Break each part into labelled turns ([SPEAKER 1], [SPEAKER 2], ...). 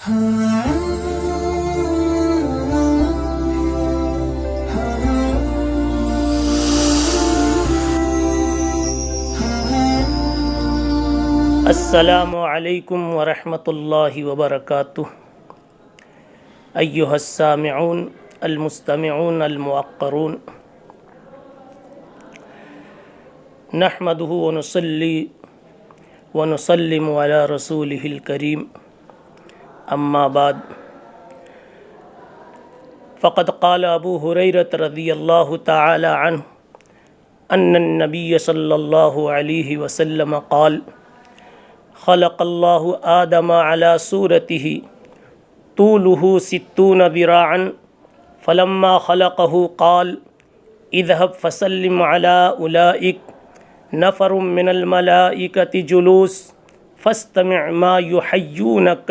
[SPEAKER 1] السلام علیکم ورحمۃ اللہ وبرکاتہ۔ ایھا السامعون المستمعون الموقرون، نحمده ونصلی ونسلم علی رسولہ الکریم، اما بعد، فقد قال ابو ہریرۃ رضی اللہ تعالی عنہ ان النبی صلی اللہ علیہ وسلم قال: خلق اللہ آدم علی صورتہ طولہ 60 ذراعا فلما خلقہ قال: اذهب فسلم علی اولئک نفر من الملائکۃ جلوس فاستمع ما یحیونک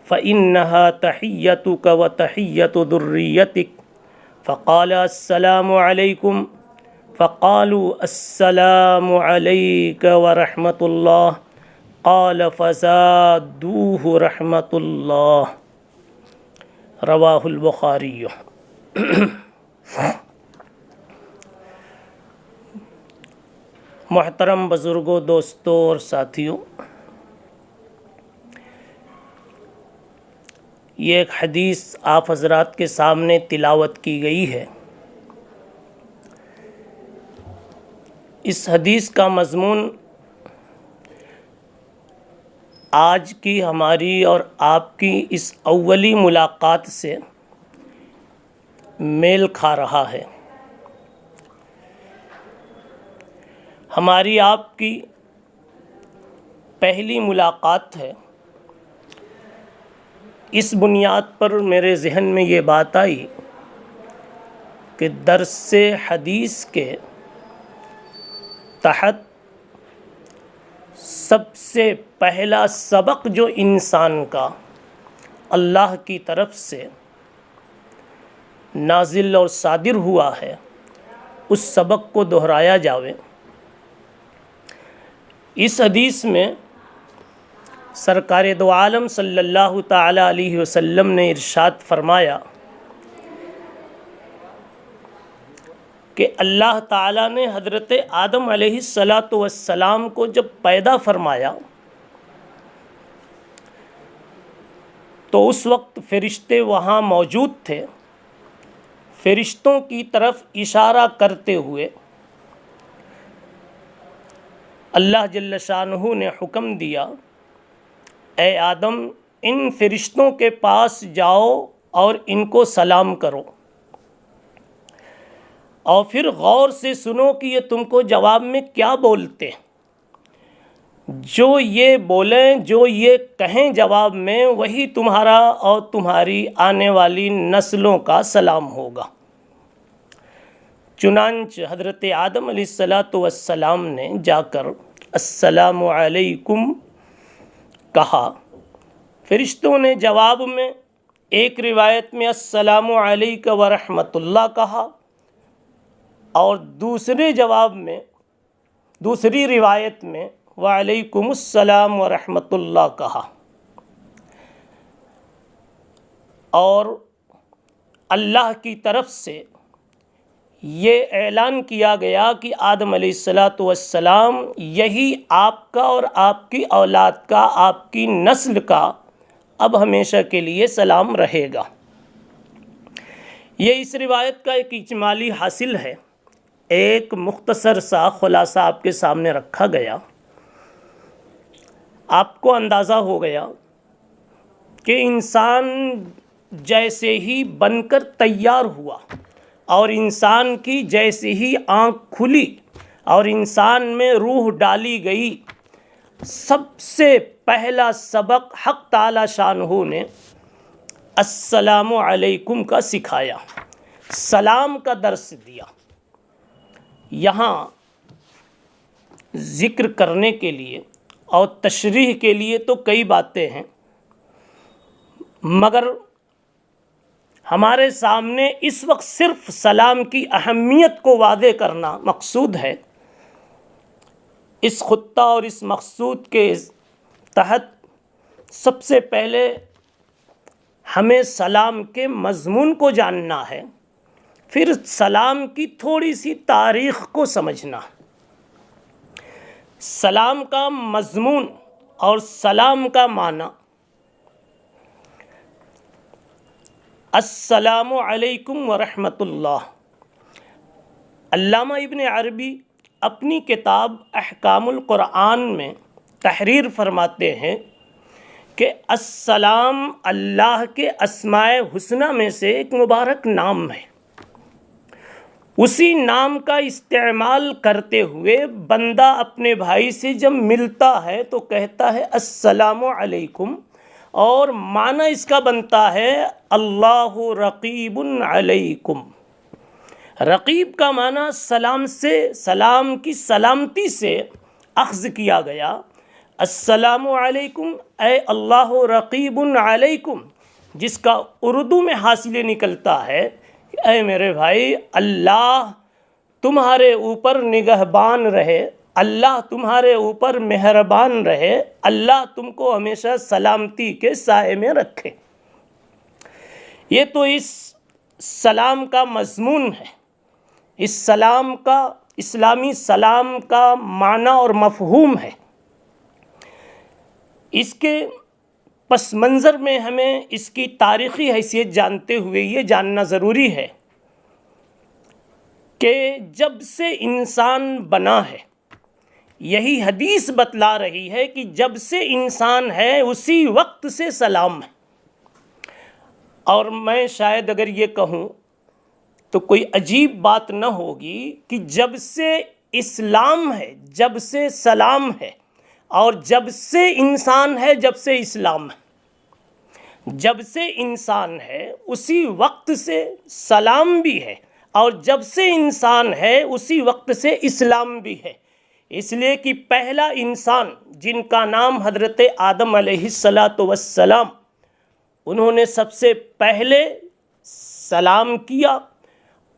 [SPEAKER 1] فإنها تحیتک وتحیت ذریتک، فقال: السلام علیکم، فقالوا: السلام علیک ورحمۃ اللہ، قال: فزادوہ رحمۃ اللہ۔ رواہ البخاری۔ محترم بزرگوں، دوستوں اور ساتھیوں، یہ ایک حدیث آپ حضرات کے سامنے تلاوت کی گئی ہے۔ اس حدیث کا مضمون آج کی ہماری اور آپ کی اس اولی ملاقات سے میل کھا رہا ہے۔ ہماری آپ کی پہلی ملاقات ہے۔ اس بنیاد پر میرے ذہن میں یہ بات آئی کہ درس حدیث کے تحت سب سے پہلا سبق جو انسان کا اللہ کی طرف سے نازل اور صادر ہوا ہے، اس سبق کو دہرایا جاوے۔ اس حدیث میں سرکار دو عالم صلی اللہ تعالی علیہ وسلم نے ارشاد فرمایا کہ اللہ تعالیٰ نے حضرت آدم علیہ السلام کو جب پیدا فرمایا تو اس وقت فرشتے وہاں موجود تھے۔ فرشتوں کی طرف اشارہ کرتے ہوئے اللہ جل شانہ نے حکم دیا: اے آدم، ان فرشتوں کے پاس جاؤ اور ان کو سلام کرو، اور پھر غور سے سنو کہ یہ تم کو جواب میں کیا بولتے ہیں۔ جو یہ بولیں، جو یہ کہیں جواب میں، وہی تمہارا اور تمہاری آنے والی نسلوں کا سلام ہوگا۔ چنانچہ حضرت آدم علیہ السلام نے جا کر السلام علیکم کہا۔ فرشتوں نے جواب میں ایک روایت میں السلام علیک ورحمۃ اللہ کہا، اور دوسرے جواب میں دوسری روایت میں وعلیکم السلام ورحمۃ اللہ کہا۔ اور اللہ کی طرف سے یہ اعلان کیا گیا کہ آدم علیہ السلام یہی آپ کا اور آپ کی اولاد کا، آپ کی نسل کا اب ہمیشہ کے لیے سلام رہے گا۔ یہ اس روایت کا ایک اجمالی حاصل ہے۔ ایک مختصر سا خلاصہ آپ کے سامنے رکھا گیا۔ آپ کو اندازہ ہو گیا کہ انسان جیسے ہی بن کر تیار ہوا اور انسان کی جیسے ہی آنکھ کھلی اور انسان میں روح ڈالی گئی، سب سے پہلا سبق حق تعالی شانہ نے السلام علیکم کا سکھایا، سلام کا درس دیا۔ یہاں ذکر کرنے کے لیے اور تشریح کے لیے تو کئی باتیں ہیں، مگر ہمارے سامنے اس وقت صرف سلام کی اہمیت کو واضح کرنا مقصود ہے۔ اس خطہ اور اس مقصود کے تحت سب سے پہلے ہمیں سلام کے مضمون کو جاننا ہے، پھر سلام کی تھوڑی سی تاریخ کو سمجھنا۔ سلام کا مضمون اور سلام کا معنی۔ السلام علیکم ورحمۃ اللہ۔ علامہ ابن عربی اپنی کتاب احکام القرآن میں تحریر فرماتے ہیں کہ السلام اللہ کے اسماء حسنہ میں سے ایک مبارک نام ہے۔ اسی نام کا استعمال کرتے ہوئے بندہ اپنے بھائی سے جب ملتا ہے تو کہتا ہے السلام علیکم، اور معنی اس کا بنتا ہے اللہ رقیب علیکم۔ رقیب کا معنی سلام سے، سلام کی سلامتی سے اخذ کیا گیا۔ السلام علیکم اے اللہ رقیب علیکم، جس کا اردو میں حاصل نکلتا ہے اے میرے بھائی، اللہ تمہارے اوپر نگہبان رہے، اللہ تمہارے اوپر مہربان رہے، اللہ تم کو ہمیشہ سلامتی کے سائے میں رکھے۔ یہ تو اس سلام کا مضمون ہے، اس سلام کا، اسلامی سلام کا معنی اور مفہوم ہے۔ اس کے پس منظر میں ہمیں اس کی تاریخی حیثیت جانتے ہوئے یہ جاننا ضروری ہے کہ جب سے انسان بنا ہے، یہی حدیث بتلا رہی ہے کہ جب سے انسان ہے اسی وقت سے سلام ہے۔ اور میں شاید اگر یہ کہوں تو کوئی عجیب بات نہ ہوگی کہ جب سے اسلام ہے، جب سے سلام ہے، اور جب سے انسان ہے، جب سے اسلام ہے۔ جب سے انسان ہے اسی وقت سے سلام بھی ہے، اور جب سے انسان ہے اسی وقت سے اسلام بھی ہے۔ اس لیے کہ پہلا انسان جن کا نام حضرت آدم علیہ السلام، انہوں نے سب سے پہلے سلام کیا،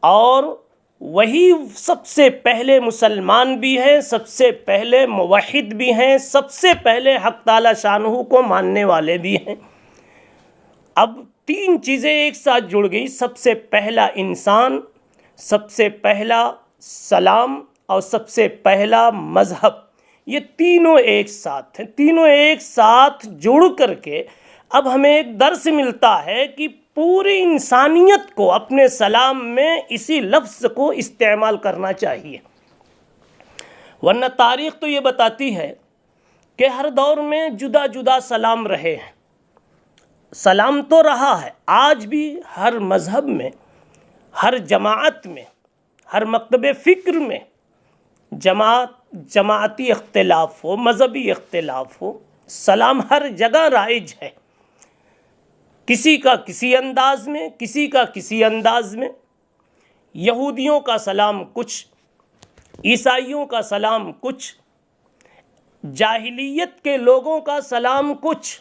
[SPEAKER 1] اور وہی سب سے پہلے مسلمان بھی ہیں، سب سے پہلے موحد بھی ہیں، سب سے پہلے حق تعالی شانہ کو ماننے والے بھی ہیں۔ اب تین چیزیں ایک ساتھ جڑ گئی، سب سے پہلا انسان، سب سے پہلا سلام، اور سب سے پہلا مذہب۔ یہ تینوں ایک ساتھ ہیں، تینوں ایک ساتھ جڑ کر کے اب ہمیں ایک درس ملتا ہے کہ پوری انسانیت کو اپنے سلام میں اسی لفظ کو استعمال کرنا چاہیے، ورنہ تاریخ تو یہ بتاتی ہے کہ ہر دور میں جدا جدا سلام رہے ہیں۔ سلام تو رہا ہے، آج بھی ہر مذہب میں، ہر جماعت میں، ہر مکتب فکر میں جماعتی اختلاف ہو، مذہبی اختلاف ہو، سلام ہر جگہ رائج ہے، کسی کا کسی انداز میں، کسی کا کسی انداز میں۔ یہودیوں کا سلام کچھ، عیسائیوں کا سلام کچھ، جاہلیت کے لوگوں کا سلام کچھ۔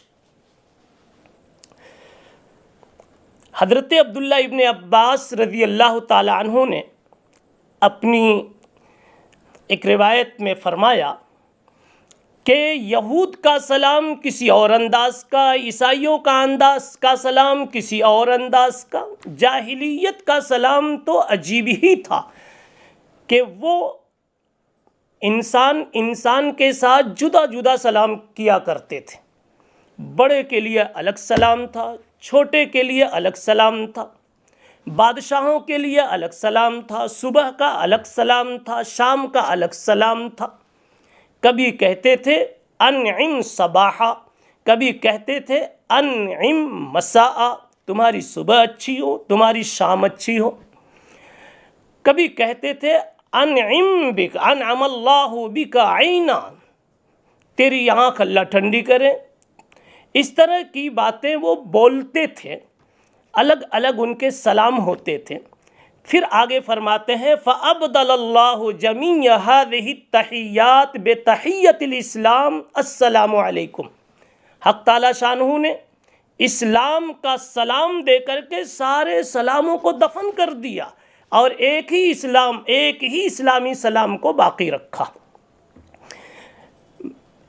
[SPEAKER 1] حضرت عبداللہ ابن عباس رضی اللہ تعالی عنہ نے اپنی ایک روایت میں فرمایا کہ یہود کا سلام کسی اور انداز کا، عیسائیوں کا انداز کا سلام کسی اور انداز کا، جاہلیت کا سلام تو عجیب ہی تھا کہ وہ انسان کے ساتھ جدا جدا سلام کیا کرتے تھے۔ بڑے کے لیے الگ سلام تھا، چھوٹے کے لیے الگ سلام تھا، بادشاہوں کے لیے الگ سلام تھا، صبح کا الگ سلام تھا، شام کا الگ سلام تھا۔ کبھی کہتے تھے انعم صباحا، کبھی کہتے تھے انعم مساء، تمہاری صبح اچھی ہو، تمہاری شام اچھی ہو۔ کبھی کہتے تھے انعم بک، انعم اللہ بک عینا، تیری آنکھ اللہ ٹھنڈی کرے۔ اس طرح کی باتیں وہ بولتے تھے، الگ الگ ان کے سلام ہوتے تھے۔ پھر آگے فرماتے ہیں فَأَبْدَلَ اللَّهُ جَمِيعَ هَذِهِ التَّحِيَّاتِ بِتَحِيَّةِ الْإِسْلَامِ السلام علیکم۔ حق تعالی شانہ نے اسلام کا سلام دے کر کے سارے سلاموں کو دفن کر دیا، اور ایک ہی اسلام، ایک ہی اسلامی سلام کو باقی رکھا۔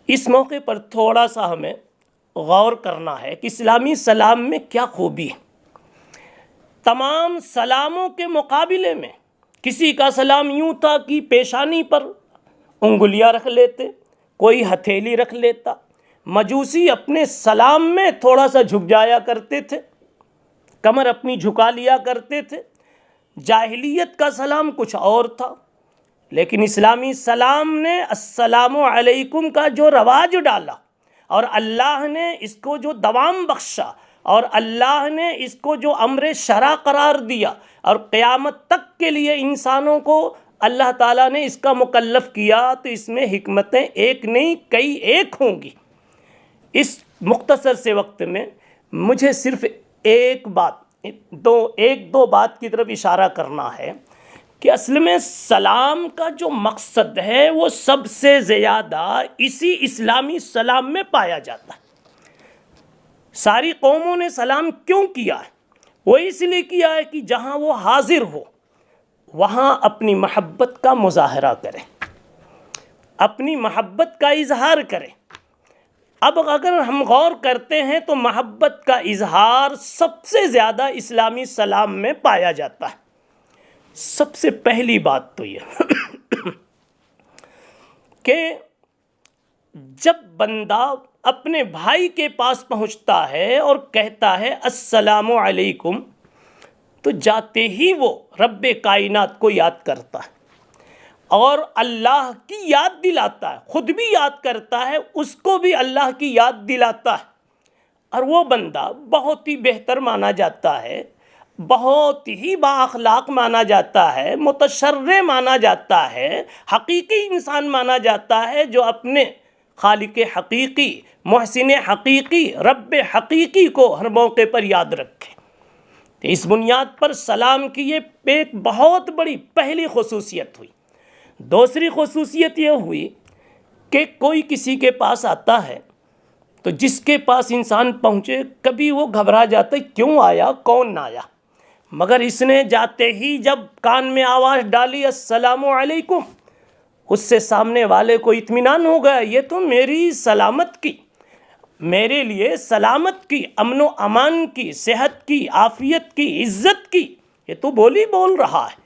[SPEAKER 1] اس موقع پر تھوڑا سا ہمیں غور کرنا ہے کہ اسلامی سلام میں کیا خوبی ہے۔ تمام سلاموں کے مقابلے میں کسی کا سلام یوں تھا کہ پیشانی پر انگلیاں رکھ لیتے، کوئی ہتھیلی رکھ لیتا۔ مجوسی اپنے سلام میں تھوڑا سا جھک جایا کرتے تھے، کمر اپنی جھکا لیا کرتے تھے۔ جاہلیت کا سلام کچھ اور تھا، لیکن اسلامی سلام نے السلام علیکم کا جو رواج ڈالا اور اللہ نے اس کو جو دوام بخشا اور اللہ نے اس کو جو امر شرع قرار دیا اور قیامت تک کے لیے انسانوں کو اللہ تعالیٰ نے اس کا مکلف کیا، تو اس میں حکمتیں ایک نہیں کئی ایک ہوں گی۔ اس مختصر سے وقت میں مجھے صرف ایک دو بات کی طرف اشارہ کرنا ہے کہ اصل میں سلام کا جو مقصد ہے وہ سب سے زیادہ اسی اسلامی سلام میں پایا جاتا ہے۔ ساری قوموں نے سلام کیوں کیا ہے؟ وہ اس لیے کیا ہے کہ جہاں وہ حاضر ہو وہاں اپنی محبت کا مظاہرہ کرے، اپنی محبت کا اظہار کرے۔ اب اگر ہم غور کرتے ہیں تو محبت کا اظہار سب سے زیادہ اسلامی سلام میں پایا جاتا ہے۔ سب سے پہلی بات تو یہ کہ جب بندہ اپنے بھائی کے پاس پہنچتا ہے اور کہتا ہے السلام علیکم، تو جاتے ہی وہ رب کائنات کو یاد کرتا ہے اور اللہ کی یاد دلاتا ہے، خود بھی یاد کرتا ہے، اس کو بھی اللہ کی یاد دلاتا ہے۔ اور وہ بندہ بہت ہی بہتر مانا جاتا ہے، بہت ہی با اخلاق مانا جاتا ہے، متشرع مانا جاتا ہے، حقیقی انسان مانا جاتا ہے، جو اپنے خالق حقیقی، محسن حقیقی، رب حقیقی کو ہر موقع پر یاد رکھے۔ اس بنیاد پر سلام کی یہ ایک بہت بڑی پہلی خصوصیت ہوئی۔ دوسری خصوصیت یہ ہوئی کہ کوئی کسی کے پاس آتا ہے تو جس کے پاس انسان پہنچے کبھی وہ گھبرا جاتا ہے، کیوں آیا، کون آیا، مگر اس نے جاتے ہی جب کان میں آواز ڈالی السلام علیکم، اس سے سامنے والے کو اطمینان ہو گیا، یہ تو میری سلامت کی، میرے لیے سلامت کی، امن و امان کی، صحت کی، عافیت کی، عزت کی یہ تو بول رہا ہے۔